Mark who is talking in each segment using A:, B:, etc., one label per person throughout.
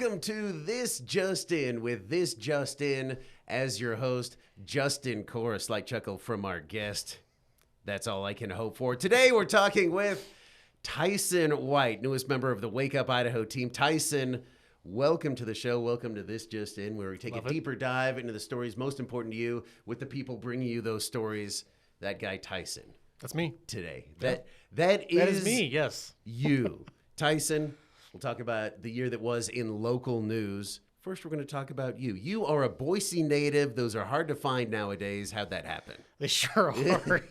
A: Welcome to This Just In with This Just In as your host, JustIN Chorus, slight chuckle from our guest. That's all I can hope for. Today we're talking with Tyson White, newest member of the Wake Up Idaho team. Tyson, welcome to the show. Welcome to This Just In, where we take a deeper dive into the stories most important to you with the people bringing you those stories. That guy, Tyson.
B: That's me.
A: Today.
B: Yeah.
A: That is
B: me, yes.
A: You. Tyson, we'll talk about the year that was in local news. First, we're going to talk about you. You are a Boise native. Those are hard to find nowadays. How'd that happen?
B: They sure are.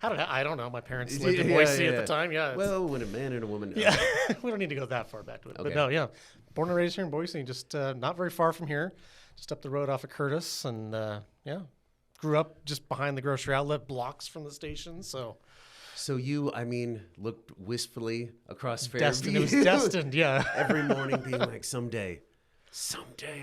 B: I don't know. My parents lived in Boise at the time. Yeah.
A: Well, when a man and a woman.
B: Yeah. We don't need to go that far back to it. Okay. But no, yeah. Born and raised here in Boise, just not very far from here, just up the road off of Curtis. And yeah, grew up just behind the grocery outlet, blocks from the station. So
A: you, looked wistfully across Fairview.
B: It was destined, yeah.
A: Every morning being like, someday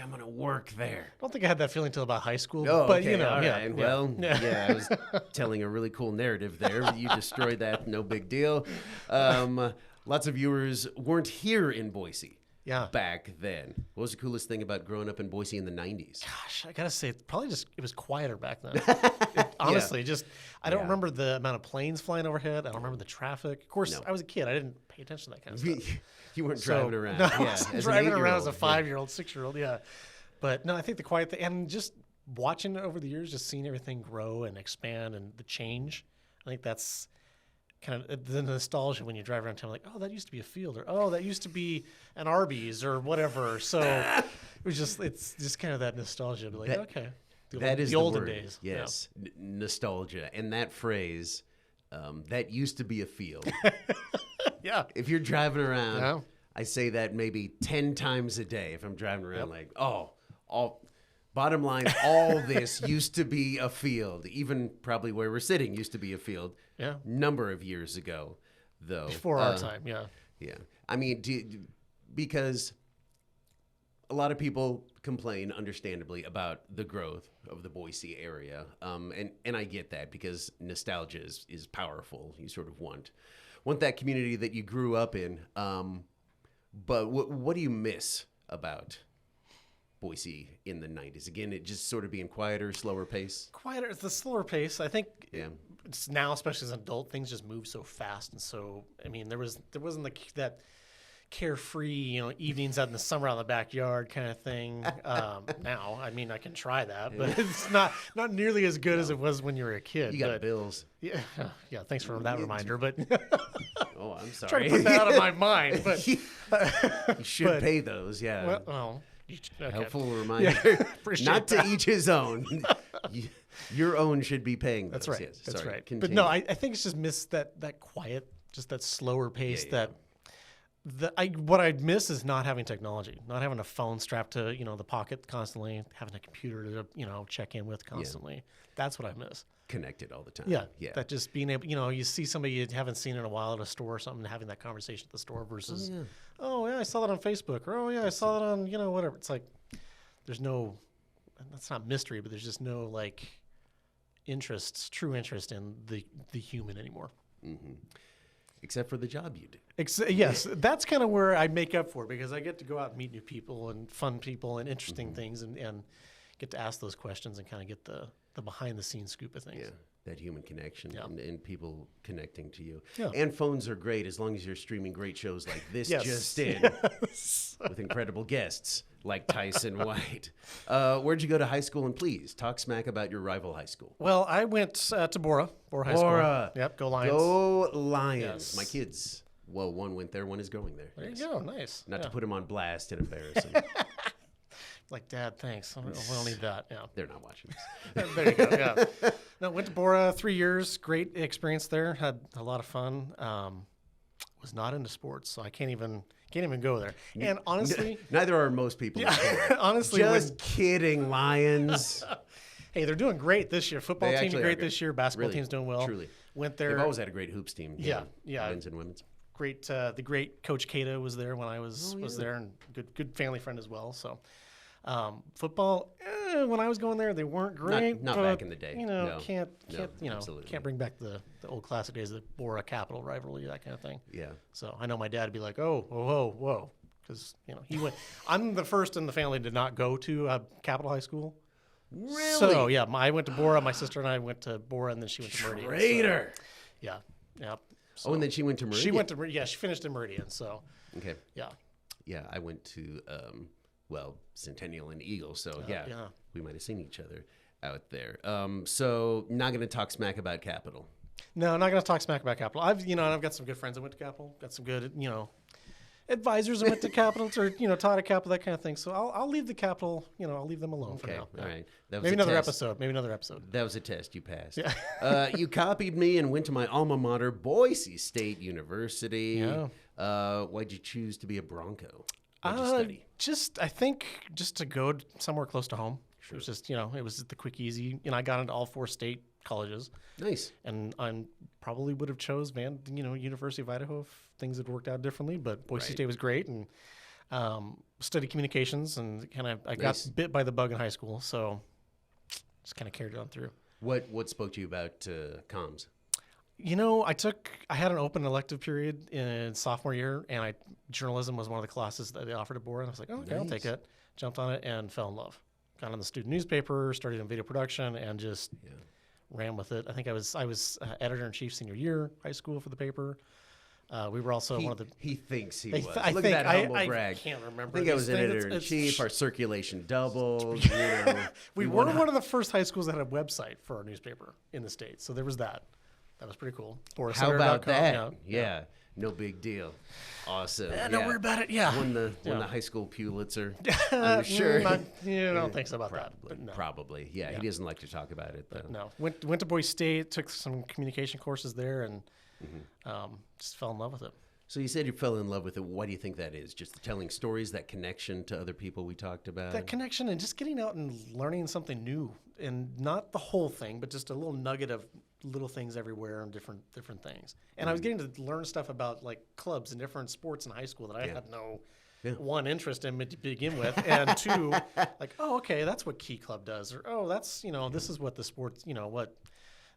A: I'm going to work there.
B: I don't think I had that feeling until about high school.
A: Oh,
B: but,
A: okay,
B: you know,
A: all
B: yeah.
A: right. Well, yeah, I was telling a really cool narrative there. You destroyed that, no big deal. Lots of viewers weren't here in Boise.
B: Yeah.
A: Back then. What was the coolest thing about growing up in Boise in the 90s?
B: Gosh, I got to say, it was quieter back then. Honestly, I don't remember the amount of planes flying overhead. I don't remember the traffic. Of course, I was a kid. I didn't pay attention to that kind of stuff.
A: You weren't driving around.
B: No,
A: yeah,
B: I was driving around as a 5-year-old, 6-year-old, yeah. But no, I think the quiet thing, and just watching it over the years, just seeing everything grow and expand and the change, I think that's kind of the nostalgia when you drive around town, like, oh, that used to be a field, or oh, that used to be an Arby's or whatever. So it's just kind of that nostalgia. Like, okay, the olden days.
A: Yes, yeah. Nostalgia, and that phrase, that used to be a field.
B: Yeah.
A: If you're driving around, I say that maybe 10 times a day. If I'm driving around, bottom line, all this used to be a field. Even probably where we're sitting used to be a field.
B: Yeah.
A: Number of years ago, though.
B: Before our time, yeah.
A: Yeah. I mean, because a lot of people complain, understandably, about the growth of the Boise area. And I get that, because nostalgia is powerful. You sort of want that community that you grew up in. But what do you miss about Boise in the 90s? Again, it just sort of being quieter, slower pace?
B: Quieter. It's the slower pace. I think it's now, especially as an adult, things just move so fast. And so, I mean, there wasn't that carefree, evenings out in the summer out in the backyard kind of thing. Now, I mean, I can try that, but it's not nearly as good as it was when you were a kid.
A: You got bills.
B: Yeah. Thanks for that reminder. But
A: oh, I'm sorry.
B: Trying to put that out of my mind. But
A: you should pay those. Yeah.
B: Well, okay.
A: Helpful reminder.
B: Yeah,
A: not to each his own. Your own should be paying those.
B: That's right.
A: Yes.
B: That's
A: Sorry.
B: right.
A: Continue.
B: But no, I think it's just missed that quiet, just that slower pace. What I'd miss is not having technology, not having a phone strapped to the pocket constantly, having a computer to check in with constantly. Yeah. That's what I miss.
A: Connected all the time.
B: Yeah. That just being able, you see somebody you haven't seen in a while at a store or something, having that conversation at the store versus, I saw that on Facebook, or I saw that on whatever. It's like there's no, that's not mystery, but there's just no true interest in the human anymore. Mm-hmm.
A: Except for the job you do.
B: Yes, that's kind of where I make up for it, because I get to go out and meet new people and fun people and interesting things and get to ask those questions and kind of get the behind-the-scenes scoop of things. Yeah,
A: that human connection and people connecting to you.
B: Yeah.
A: And phones are great as long as you're streaming great shows like this Just In with incredible guests like Tyson White. Where'd you go to high school? And please, talk smack about your rival high school.
B: Well, I went to Bora High School. Yep, go Lions.
A: Go Lions. Yes. My kids, one went there, one is going there.
B: There you go, nice.
A: Not to put them on blast and embarrass them.
B: Like, Dad, thanks. We don't need that. Yeah.
A: They're not watching this.
B: There you go, yeah. No, went to Bora 3 years. Great experience there. Had a lot of fun. Was not into sports, so I can't even go there. And honestly,
A: neither are most people.
B: Yeah, honestly,
A: just kidding, Lions.
B: Hey, they're doing great this year. Football team's great this year. Basketball team's doing well.
A: Truly,
B: went there.
A: They've always had a great hoops team.
B: Yeah.
A: Men's and women's.
B: Great. The great Coach Cato was there when I was there, and good family friend as well. So. Football, when I was going there, they weren't great.
A: Not back in the day.
B: Can't bring back the old classic days of the Bora Capital rivalry, that kind of thing.
A: Yeah.
B: So I know my dad would be like, "Oh, whoa, because he went. I'm the first in the family to not go to Capital High School.
A: Really?
B: So yeah, I went to Bora. My sister and I went to Bora, and then she went to Meridian.
A: Traitor.
B: So, yeah. So
A: And then she went to Meridian.
B: she went to she finished in Meridian. So
A: Okay.
B: yeah.
A: Yeah, I went to Centennial and Eagle, so yeah, we might have seen each other out there. So not going to talk smack about Capital.
B: No, I'm not going to talk smack about Capital. I've got some good friends that went to Capital. Got some good advisors that went to Capital or taught at Capital, that kind of thing. So I'll leave the Capital. I'll leave them alone for now.
A: All right. That was
B: Maybe
A: a
B: another
A: test.
B: episode. Maybe another episode.
A: That was a test. You passed.
B: Yeah.
A: You copied me and went to my alma mater, Boise State University.
B: Yeah.
A: Why'd you choose to be a Bronco? What'd you study?
B: I think just to go somewhere close to home. Sure. It was just, it was the quick, easy. I got into all 4 state colleges.
A: Nice.
B: And I probably would have chose University of Idaho if things had worked out differently. But Boise State was great, and studied communications, and I got bit by the bug in high school, so just kind of carried on through.
A: What spoke to you about comms?
B: I had an open elective period in sophomore year, and journalism was one of the classes that they offered at Bora, and I was like, okay, I'll take it. Jumped on it and fell in love. Got on the student newspaper, started in video production, and just ran with it. I think I was editor-in-chief senior year, high school, for the paper. We were also one of the...
A: He thinks he
B: was.
A: Look at that humble brag.
B: I can't remember.
A: I think I was editor-in-chief. Our circulation doubled.
B: We were one of the first high schools that had a website for our newspaper in the States. So there was that. That was pretty cool.
A: How about that? Yeah. No big deal. Awesome.
B: Don't worry about it. Yeah.
A: Won the high school Pulitzer. I'm sure.
B: I don't think so about that. But no.
A: Probably. Yeah, he doesn't like to talk about it, though.
B: But no. Went to Boise State, took some communication courses there, and just fell in love with it.
A: So you said you fell in love with it. Why do you think that is? Just telling stories, that connection to other people we talked about?
B: That connection and just getting out and learning something new. And not the whole thing, but just a little nugget of little things everywhere and different things. And I was getting to learn stuff about like clubs and different sports in high school that I had no one interest in to begin with, and 2, like, oh, okay, that's what Key Club does, or oh, that's this is what the sports what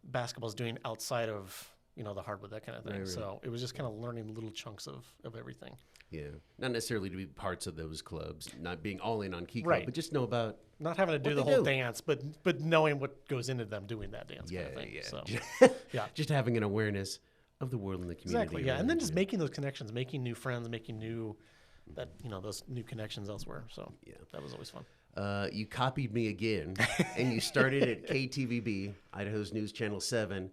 B: basketball's doing outside of the hardwood, that kind of thing. Right. So it was just kind of learning little chunks of everything.
A: Yeah, not necessarily to be parts of those clubs, not being all in on Key Club, but just know about
B: not having to do the whole dance, but knowing what goes into them doing that dance.
A: Yeah,
B: kind of thing.
A: Yeah.
B: So,
A: just having an awareness of the world and the community.
B: Exactly. Yeah, and then just making those connections, making new friends, making those new connections elsewhere. So that was always fun.
A: You copied me again, and you started at KTVB, Idaho's News Channel 7,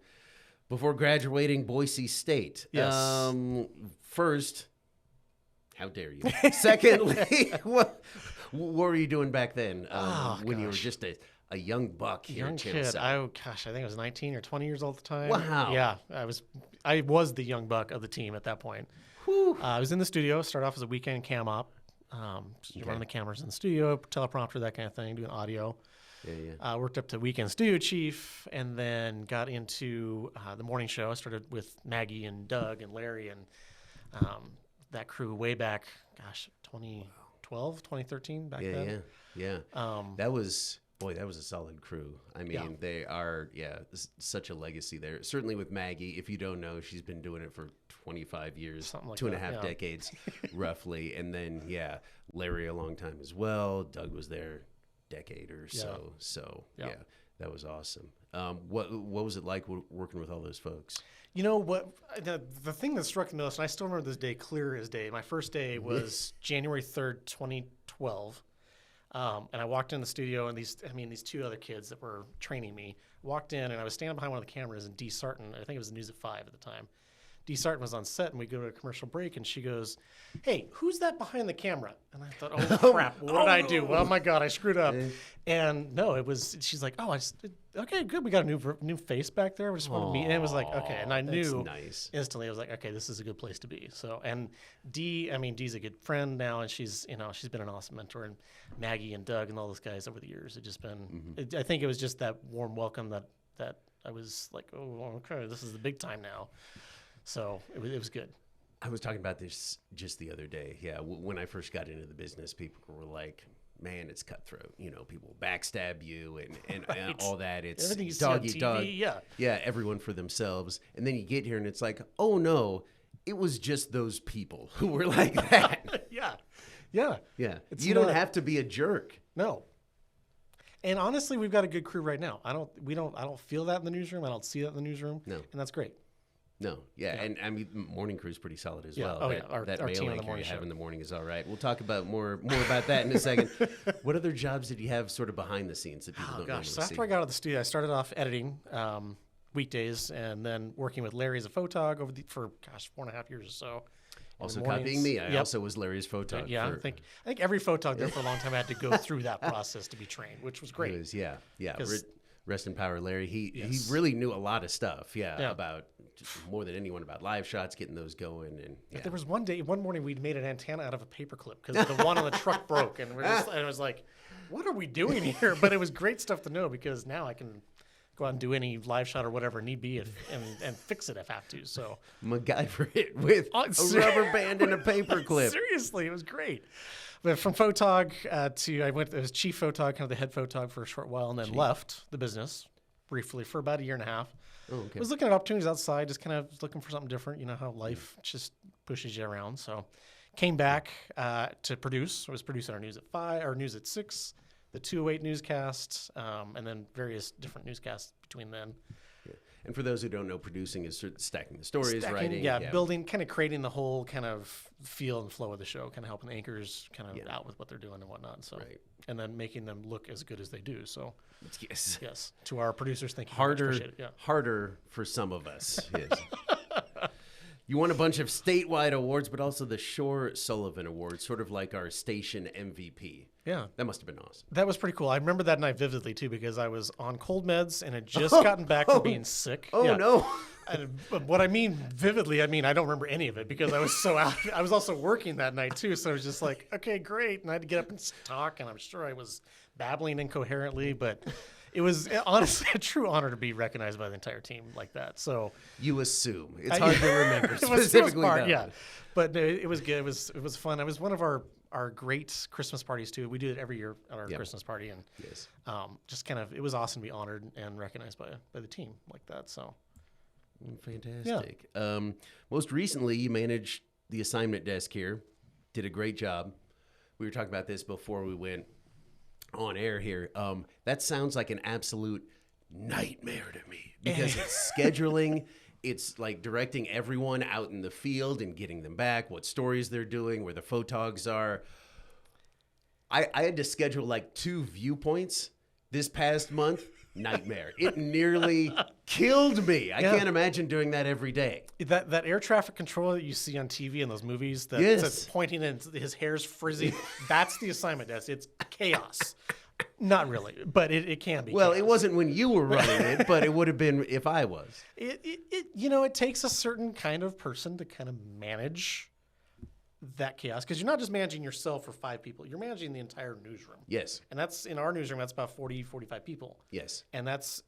A: before graduating Boise State.
B: Yes.
A: First, how dare you? Secondly, what were you doing back then when you were just a young buck here
B: young
A: at Channel
B: kid.
A: 7?
B: I think I was 19 or 20 years old at the time.
A: Wow.
B: Yeah, I was the young buck of the team at that point. I was in the studio, started off as a weekend cam op, running the cameras in the studio, teleprompter, that kind of thing, doing audio.
A: Yeah.
B: Worked up to weekend studio chief, and then got into the morning show. I started with Maggie and Doug and Larry and that crew way back, 2012, 2013, back then.
A: Yeah. That was a solid crew. I mean, they are, such a legacy there. Certainly with Maggie, if you don't know, she's been doing it for 25 years,
B: something like
A: 2.5 decades, roughly. And then, Larry a long time as well. Doug was there a decade or so. So, that was awesome. What was it like working with all those folks?
B: You know what? The thing that struck me most, and I still remember this day clear as day. My first day was January 3rd, 2012. And I walked in the studio, and these 2 other kids that were training me walked in, and I was standing behind one of the cameras, and Dee Sarton, I think it was the News at 5 at the time. Dee Sarton was on set, and we go to a commercial break, and she goes, "Hey, who's that behind the camera?" And I thought, "Oh crap, what did I do? Oh my God, I screwed up." And no, it was. She's like, "Oh, okay, good. We got a new face back there. We just wanted to meet." And it was like, okay, and I knew instantly. I was like, okay, this is a good place to be. So, and Dee's a good friend now, and she's been an awesome mentor. And Maggie and Doug and all those guys over the years, it's just been. I think it was just that warm welcome that I was like, oh, okay, this is the big time now. So it was good.
A: I was talking about this just the other day. Yeah, when I first got into the business, people were like, "Man, it's cutthroat. People backstab you and all that. It's dog eat dog. Yeah, everyone for themselves." And then you get here and it's like, "Oh no, it was just those people who were like that."
B: Yeah.
A: Yeah.
B: It's
A: You
B: not-
A: don't have to be a jerk.
B: No. And honestly, we've got a good crew right now. I don't feel that in the newsroom. I don't see that in the newsroom.
A: No.
B: And that's great.
A: No, yeah, and I mean, morning crew's pretty solid as
B: Yeah.
A: well.
B: Oh,
A: that,
B: yeah. Our
A: that
B: team
A: mail
B: on the
A: anchor
B: morning
A: you have
B: show.
A: in the morning is all right. We'll talk about more about that in a second. What other jobs did you have sort of behind the scenes that people
B: Oh
A: don't
B: gosh!
A: normally
B: So after
A: see?
B: I got out of the studio, I started off editing weekdays, and then working with Larry as a photog for 4.5 years or so. In
A: Also
B: the mornings.
A: copying me, I
B: Yep.
A: also was Larry's photog.
B: Yeah, I think every photog there for a long time had to go through that process to be trained, which was great.
A: It was, yeah.
B: 'Cause-
A: Rest in power, Larry. He
B: Yes.
A: really knew a lot of stuff. Yeah.
B: Yeah.
A: Just more than anyone about live shots, getting those going, and yeah.
B: There was one morning we'd made an antenna out of a paperclip because the one on the truck broke, and and it was like, what are we doing here? But it was great stuff to know because now I can go out and do any live shot or whatever need be and fix it if I have to. So
A: MacGyver it with
B: Oh,
A: a rubber band and a paper clip.
B: seriously, it was great. But from photog I was chief photog, kind of the head photog for a short while, and then left the business briefly for about a year and a half.
A: Oh, okay.
B: I was looking at opportunities outside, just kind of looking for something different. You know how life just pushes you around. So came back to produce. I was producing our news at 5, our news at 6, the 208 newscast, and then various different newscasts between then.
A: Yeah. And for those who don't know, producing is sort of stacking the stories,
B: Stacking,
A: writing.
B: yeah, building, kind of creating the whole kind of feel and flow of the show, kind of helping the anchors kind of out with what they're doing and whatnot. So,
A: Right.
B: and then making them look as good as they do. So,
A: Yes.
B: yes, to our producers, thank you. very much. Appreciate it. Yeah.
A: Harder for some of us. Yes. You won a bunch of statewide awards, but also the Shore Sullivan Award, sort of like our station MVP.
B: Yeah.
A: That must have been awesome.
B: That was pretty cool. I remember that night vividly too because I was on cold meds and had just gotten back from being sick.
A: Oh,
B: Yeah.
A: no.
B: But what I mean vividly, I mean I don't remember any of it because I was so out. I was also working that night too, so I was just like, okay, great, and I had to get up and talk, and I'm sure I was babbling incoherently, but it was honestly a true honor to be recognized by the entire team like that. So
A: You assume. It's hard to remember
B: it was
A: specifically
B: hard,
A: that
B: yeah.
A: one.
B: But it was good. It was fun. It was one of our great Christmas parties too. We do it every year at our Christmas party, and
A: Yes.
B: just kind of it was awesome to be honored and recognized by the team like that. So
A: Fantastic. Most recently, you managed the assignment desk here. Did a great job. We were talking about this before we went on air here. That sounds like an absolute nightmare to me because it's scheduling. It's like directing everyone out in the field and getting them back, what stories they're doing, where the photogs are. I had to schedule like 2 viewpoints this past month. Nightmare. It nearly killed me. I can't imagine doing that every day.
B: that air traffic controller that you see on TV in those movies that's pointing and his hair's frizzy, that's the assignment desk. It's chaos. Not really, but it can be.
A: Well,
B: chaos.
A: it wasn't when you were running it, but it would have been if I was.
B: It takes a certain kind of person to kind of manage that chaos because you're not just managing yourself for 5 people. You're managing the entire newsroom.
A: Yes.
B: And that's in our newsroom, that's about 40, 45 people.
A: Yes.
B: And that's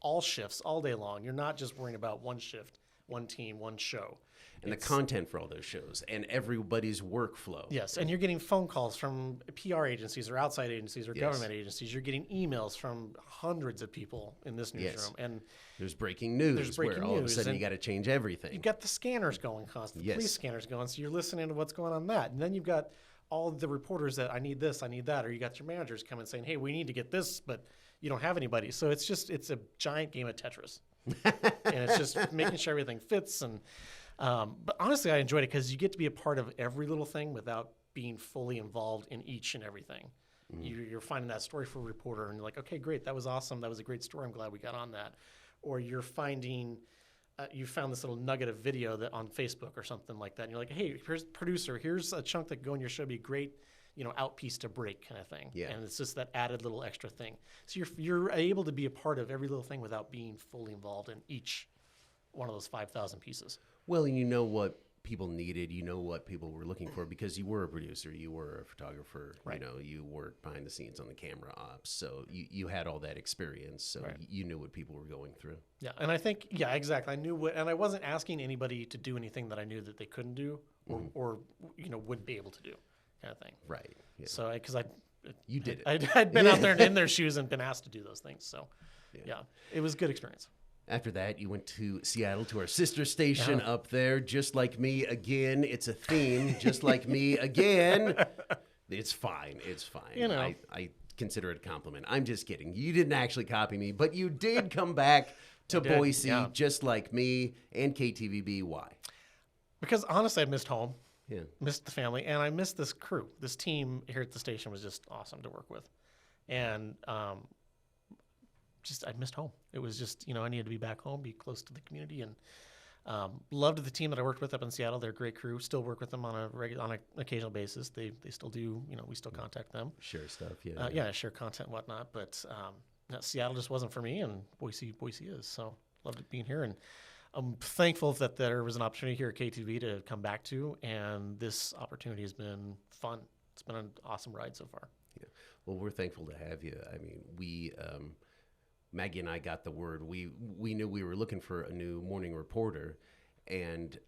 B: all shifts all day long. You're not just worrying about one shift, one team, one show.
A: And the content for all those shows and everybody's workflow.
B: Yes, and you're getting phone calls from PR agencies or outside agencies or government agencies. You're getting emails from hundreds of people in this newsroom. And
A: There's breaking news where all of a sudden you got to change everything.
B: you've got the scanners going constantly, police scanners going, so you're listening to what's going on that. And then you've got all the reporters that I need this, I need that, or you got your managers coming saying, hey, we need to get this, but you don't have anybody. So it's a giant game of Tetris. And it's just making sure everything fits. And but honestly, I enjoyed it because you get to be a part of every little thing without being fully involved in each and everything. You're finding that story for a reporter, and you're like, okay, great, that was awesome. That was a great story. I'm glad we got on that. Or you're finding, you found this little nugget of video that on Facebook or something like that, and you're like, hey, here's producer, here's a chunk that go in your show, be great, out piece to break kind of thing.
A: Yeah.
B: And it's just that added little extra thing. So you're able to be a part of every little thing without being fully involved in each one of those 5,000 pieces.
A: Well, and you know what people needed, you know what people were looking for because you were a producer, you were a photographer,
B: Right.
A: you worked behind the scenes on the camera ops. So you had all that experience. So you knew what people were going through.
B: Yeah. And I think, yeah, exactly. I knew and I wasn't asking anybody to do anything that I knew that they couldn't do or wouldn't be able to do kind of thing.
A: Right. Yeah.
B: So because
A: You did it.
B: I'd been out there in their shoes and been asked to do those things. So yeah, it was a good experience.
A: After that, you went to Seattle to our sister station up there, Just Like Me Again. It's a theme, Just Like Me Again. It's fine. It's fine.
B: You know.
A: I consider it a compliment. I'm just kidding. You didn't actually copy me, but you did come back to Boise, Just Like Me, and KTVB. Why?
B: Because honestly, I missed home.
A: Yeah.
B: Missed the family, and I missed this crew. This team here at the station was just awesome to work with. And I missed home. It was just, I needed to be back home, be close to the community, and loved the team that I worked with up in Seattle. They're a great crew. Still work with them on an occasional basis. They still do, we still contact them.
A: Share stuff,
B: share content and whatnot. But Seattle just wasn't for me, and Boise is. So loved it being here, and I'm thankful that there was an opportunity here at KTV to come back to, and this opportunity has been fun. It's been an awesome ride so far.
A: Yeah. Well, we're thankful to have you. I mean, Maggie and I got the word. We knew we were looking for a new morning reporter, and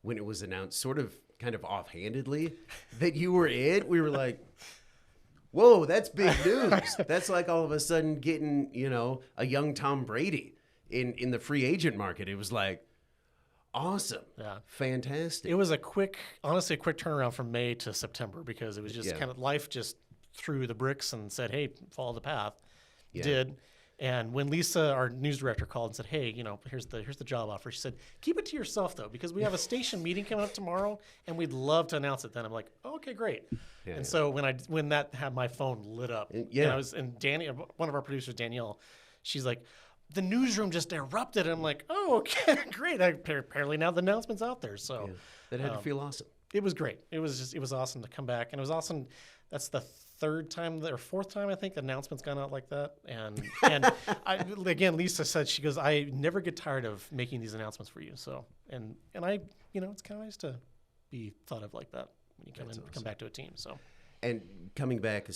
A: when it was announced kind of offhandedly that you were it, we were like, whoa, that's big news. That's like all of a sudden getting, a young Tom Brady in the free agent market. It was like, awesome. Yeah. Fantastic.
B: It was honestly a quick turnaround from May to September, because it was just kind of life just threw the bricks and said, hey, follow the path. Yeah. Did. And when Lisa, our news director, called and said, hey, here's the job offer, she said, keep it to yourself, though, because we have a station meeting coming up tomorrow, and we'd love to announce it then. I'm like, oh, okay, great. Yeah, and so when that had my phone lit up, and Danny, one of our producers, Danielle, she's like, the newsroom just erupted. And I'm like, oh, okay, great. Apparently now the announcement's out there. So
A: that had to feel awesome.
B: It was great. It was awesome to come back. And it was awesome. That's the fourth time, I think, the announcement's gone out like that. And again, Lisa said, she goes, I never get tired of making these announcements for you. So, and I, it's kind of nice to be thought of like that when you come back to a team. So,
A: and coming back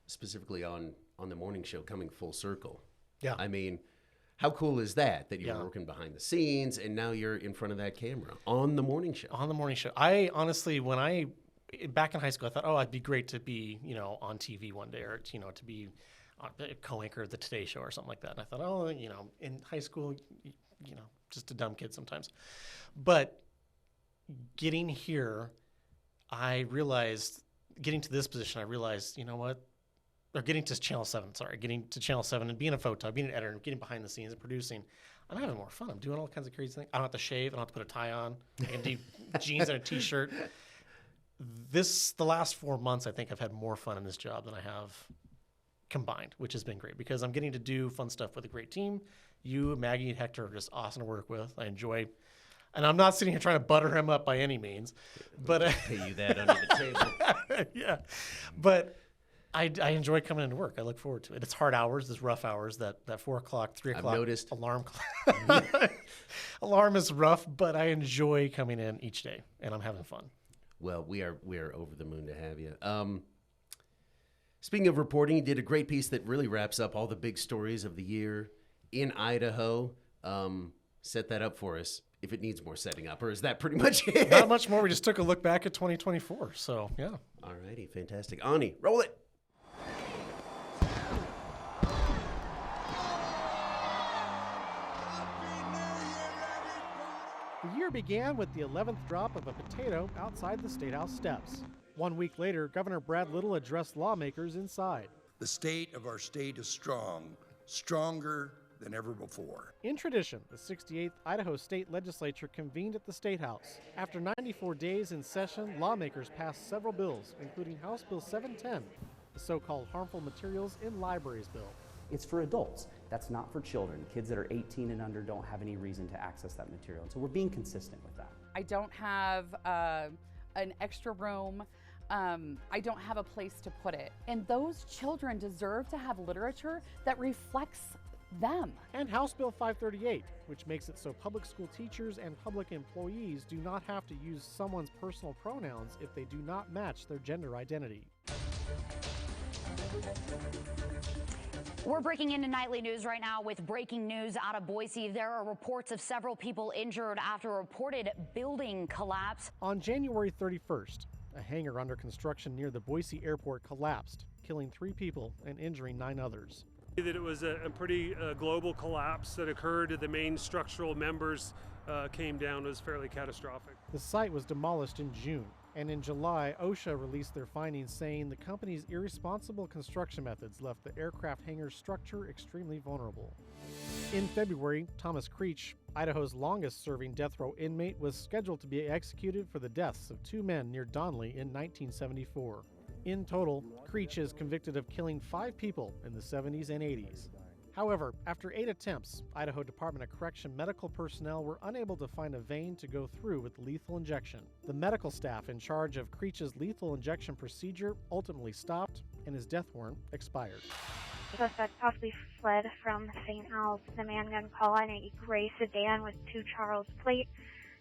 A: specifically on the morning show, coming full circle. Yeah. I mean, how cool is that you were working behind the scenes and now you're in front of that camera on the morning show?
B: On the morning show. I honestly, back in high school, I thought, it'd be great to be, on TV one day, or, to be a co-anchor of the Today Show or something like that. And I thought, in high school, just a dumb kid sometimes. But getting here, getting to this position, I realized, or getting to Channel 7 and being a photog, being an editor, getting behind the scenes and producing, I'm having more fun. I'm doing all kinds of crazy things. I don't have to shave. I don't have to put a tie on. I can do jeans and a T-shirt. The last 4 months, I think I've had more fun in this job than I have combined, which has been great because I'm getting to do fun stuff with a great team. You, Maggie, and Hector are just awesome to work with. I enjoy, and I'm not sitting here trying to butter him up by any means, but
A: pay you that under the table.
B: Yeah, but I enjoy coming into work. I look forward to it. It's hard hours, it's rough hours. That 4 o'clock, 3 o'clock
A: I've noticed.
B: Alarm is rough, but I enjoy coming in each day, and I'm having fun.
A: Well, we are over the moon to have you. Speaking of reporting, you did a great piece that really wraps up all the big stories of the year in Idaho. Set that up for us if it needs more setting up, or is that pretty much it?
B: Not much more. We just took a look back at 2024. So, yeah.
A: All righty. Fantastic. Ani, roll it.
C: The year began with the 11th drop of a potato outside the State House steps. 1 week later, Governor Brad Little addressed lawmakers inside.
D: The state of our state is strong, stronger than ever before.
C: In tradition, the 68th Idaho State Legislature convened at the State House. After 94 days in session, lawmakers passed several bills, including House Bill 710, the so-called Harmful Materials in Libraries bill.
E: It's for adults. That's not for children. Kids that are 18 and under don't have any reason to access that material. So we're being consistent with that.
F: I don't have an extra room. I don't have a place to put it. And those children deserve to have literature that reflects them.
C: And House Bill 538, which makes it so public school teachers and public employees do not have to use someone's personal pronouns if they do not match their gender identity.
G: We're breaking into nightly news right now with breaking news out of Boise. There are reports of several people injured after a reported building collapse.
C: On January 31st, a hangar under construction near the Boise airport collapsed, killing 3 people and injuring 9 others.
H: That it was a pretty global collapse that occurred. The main structural members came down. It was fairly catastrophic.
C: The site was demolished in June, and in July, OSHA released their findings saying the company's irresponsible construction methods left the aircraft hangar structure extremely vulnerable. In February, Thomas Creech, Idaho's longest-serving death row inmate, was scheduled to be executed for the deaths of 2 men near Donley in 1974. In total, Creech is convicted of killing 5 people in the 70s and 80s. However, after 8 attempts, Idaho Department of Correction medical personnel were unable to find a vein to go through with lethal injection. The medical staff in charge of Creech's lethal injection procedure ultimately stopped, and his death warrant expired.
I: The suspect possibly fled from St. Al's. The man gun call on a gray sedan with 2 Charles plate,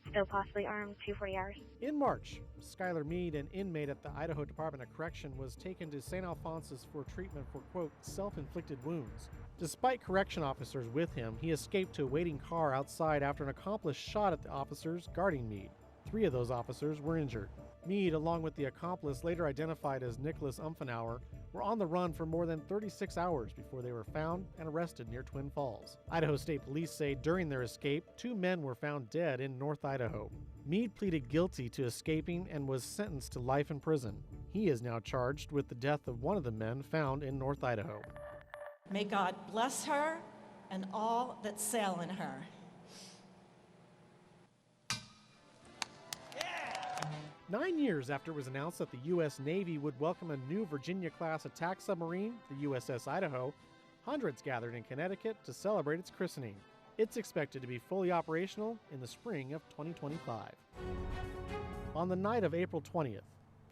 I: still possibly armed, 240Rs.
C: In March, Skylar Mead, an inmate at the Idaho Department of Correction, was taken to St. Alphonsus for treatment for, quote, self-inflicted wounds. Despite correction officers with him, he escaped to a waiting car outside after an accomplice shot at the officers guarding Mead. 3 of those officers were injured. Mead, along with the accomplice, later identified as Nicholas Umfenauer, were on the run for more than 36 hours before they were found and arrested near Twin Falls. Idaho State Police say during their escape, 2 men were found dead in North Idaho. Mead pleaded guilty to escaping and was sentenced to life in prison. He is now charged with the death of one of the men found in North Idaho.
J: May God bless her and all that sail in her.
C: 9 years after it was announced that the U.S. Navy would welcome a new Virginia-class attack submarine, the USS Idaho, hundreds gathered in Connecticut to celebrate its christening. It's expected to be fully operational in the spring of 2025. On the night of April 20th,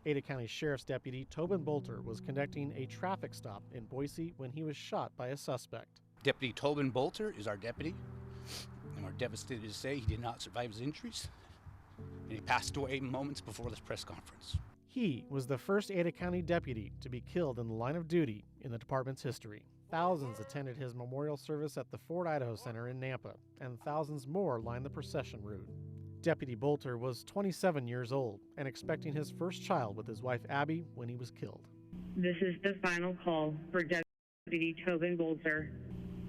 C: Ada County Sheriff's Deputy Tobin Bolter was conducting a traffic stop in Boise when he was shot by a suspect.
K: Deputy Tobin Bolter is our deputy, and we're devastated to say he did not survive his injuries, and he passed away moments before this press conference.
C: He was the first Ada County deputy to be killed in the line of duty in the department's history. Thousands attended his memorial service at the Ford Idaho Center in Nampa, and thousands more lined the procession route. Deputy Bolter was 27 years old and expecting his first child with his wife Abby when he was killed.
L: This is the final call for Deputy Tobin Bolter.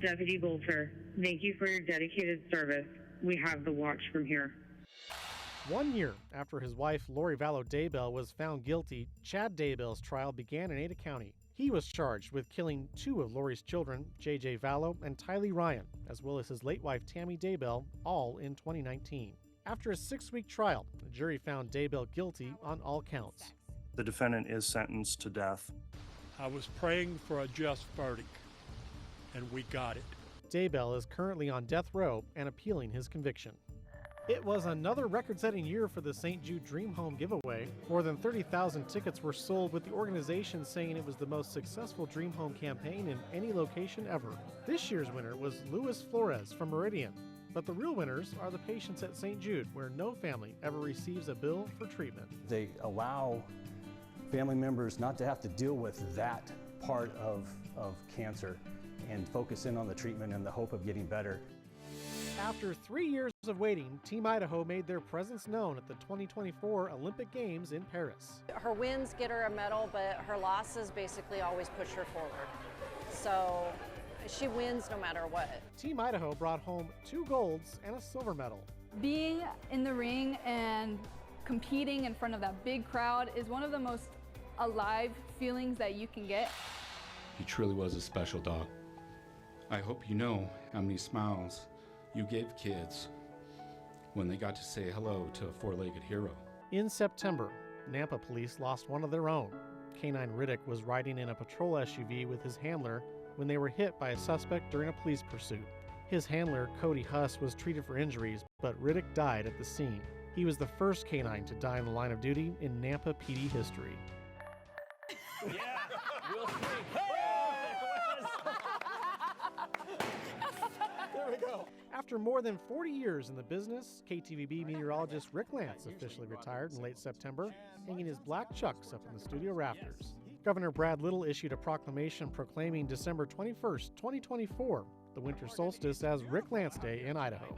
L: Deputy Bolter, thank you for your dedicated service. We have the watch from here.
C: 1 year after his wife Lori Vallow Daybell was found guilty, Chad Daybell's trial began in Ada County. He was charged with killing 2 of Lori's children, J.J. Vallow and Tylee Ryan, as well as his late wife Tammy Daybell, all in 2019. After a 6-week trial, the jury found Daybell guilty on all counts.
M: The defendant is sentenced to death.
N: I was praying for a just verdict, and we got it.
C: Daybell is currently on death row and appealing his conviction. It was another record-setting year for the St. Jude Dream Home giveaway. More than 30,000 tickets were sold, with the organization saying it was the most successful Dream Home campaign in any location ever. This year's winner was Luis Flores from Meridian. But the real winners are the patients at St. Jude, where no family ever receives a bill for treatment.
O: They allow family members not to have to deal with that part of cancer and focus in on the treatment and the hope of getting better.
C: After 3 years of waiting, Team Idaho made their presence known at the 2024 Olympic Games in Paris.
P: Her wins get her a medal, but her losses basically always push her forward. So she wins no matter what.
C: Team Idaho brought home 2 golds and a silver medal.
Q: Being in the ring and competing in front of that big crowd is one of the most alive feelings that you can get.
R: He truly was a special dog. I hope you know how many smiles you gave kids when they got to say hello to a 4-legged hero.
C: In September, Nampa police lost one of their own. Canine Riddick was riding in a patrol SUV with his handler when they were hit by a suspect during a police pursuit. His handler, Cody Huss, was treated for injuries, but Riddick died at the scene. He was the first canine to die in the line of duty in Nampa PD history.
S: Yeah, we'll see.
C: There we go. After more than 40 years in the business, KTVB meteorologist Rick Lance officially retired in late September, hanging his black chucks up in the studio rafters. Governor Brad Little issued a proclamation proclaiming December 21st, 2024, the winter solstice as Rick Lance Day in Idaho.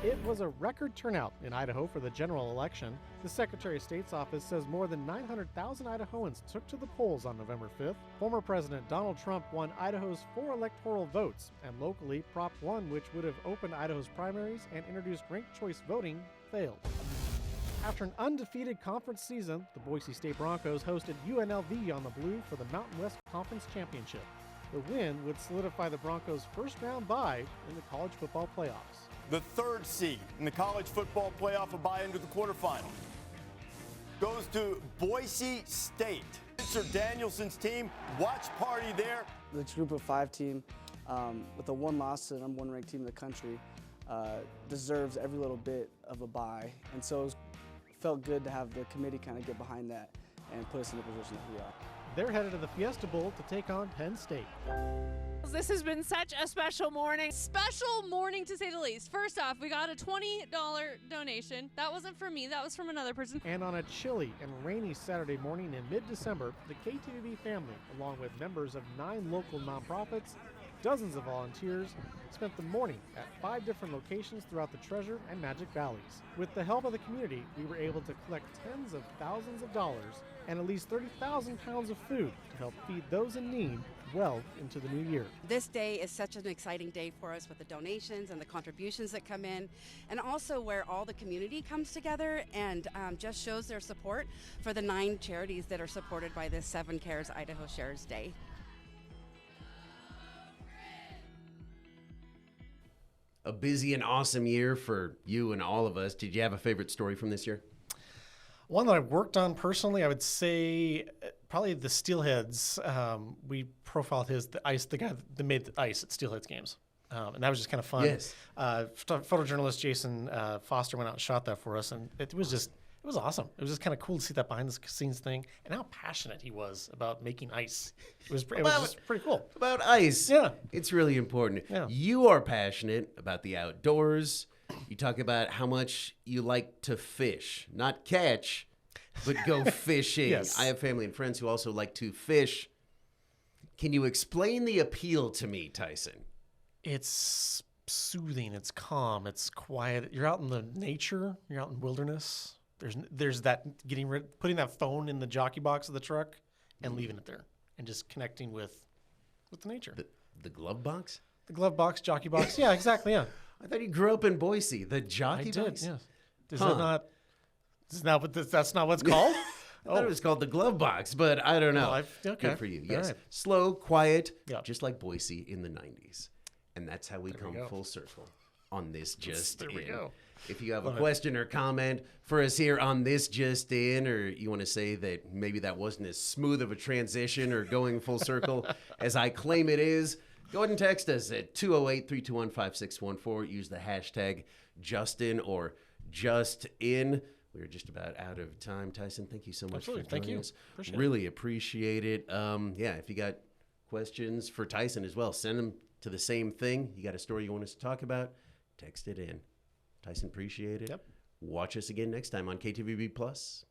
C: It was a record turnout in Idaho for the general election. The Secretary of State's office says more than 900,000 Idahoans took to the polls on November 5th. Former President Donald Trump won Idaho's 4 electoral votes, and locally, Prop 1, which would have opened Idaho's primaries and introduced ranked choice voting, failed. After an undefeated conference season, the Boise State Broncos hosted UNLV on the Blue for the Mountain West Conference Championship. The win would solidify the Broncos' first-round bye in the college football playoffs.
T: The 3rd seed in the college football playoff, a bye into the quarterfinal, goes to Boise State. Sir Danielson's team, watch party there.
U: The group of 5 team, with a 1 loss to the number 1 ranked team in the country, deserves every little bit of a bye. And so it felt good to have the committee kind of get behind that and put us in the position that we are.
C: They're headed to the Fiesta Bowl to take on Penn State.
V: This has been such a special morning. Special morning, to say the least. First off, we got a $20 donation. That wasn't from me, that was from another person.
C: And on a chilly and rainy Saturday morning in mid-December, the KTVB family, along with members of 9 local nonprofits, dozens of volunteers, spent the morning at 5 different locations throughout the Treasure and Magic Valleys. With the help of the community, we were able to collect tens of thousands of dollars and at least 30,000 pounds of food to help feed those in need well into the new year.
W: This day is such an exciting day for us with the donations and the contributions that come in, and also where all the community comes together and just shows their support for the 9 charities that are supported by this 7 Cares Idaho Shares Day.
A: A busy and awesome year for you and all of us. Did you have a favorite story from this year?
B: One that I've worked on personally, I would say probably the Steelheads. We profiled the guy that made the ice at Steelheads games. And that was just kind of fun.
A: Yes.
B: Photojournalist Jason Foster went out and shot that for us, and it was awesome. It was just kind of cool to see that behind the scenes thing and how passionate he was about making ice. It was just pretty cool.
A: About ice.
B: Yeah.
A: It's really important.
B: Yeah.
A: You are passionate about the outdoors. You talk about how much you like to fish, not catch, but go fishing.
B: Yes.
A: I have family and friends who also like to fish. Can you explain the appeal to me, Tyson?
B: It's soothing. It's calm. It's quiet. You're out in the nature. You're out in wilderness. There's that putting that phone in the jockey box of the truck and leaving it there and just connecting with the nature.
A: The glove box?
B: The glove box, jockey box. Yeah, exactly. Yeah.
A: I thought you grew up in Boise. The jockey box?
B: Yes. That's not what it's called?
A: I thought it was called the glove box, but I don't know.
B: Well, okay.
A: Good for you. Yes.
B: All right.
A: Slow, quiet,
B: Yeah.
A: just like Boise in the 90s. And that's how we come full circle on this Just
B: There we
A: In.
B: go.
A: If you have
B: Love
A: a
B: it.
A: question or comment for us here on this Just In, or you want to say that maybe that wasn't as smooth of a transition or going full circle as I claim it is, go ahead and text us at 208-321-5614. Use the hashtag JustIN or JustIn. We're just about out of time. Tyson, thank you so much
B: Absolutely.
A: for
B: Thank
A: joining
B: you.
A: us.
B: Appreciate it.
A: Really appreciate it. If you got questions for Tyson as well, send them to the same thing. You got a story you want us to talk about, text it in. Tyson, appreciate it.
B: Yep.
A: Watch us again next time on KTVB Plus.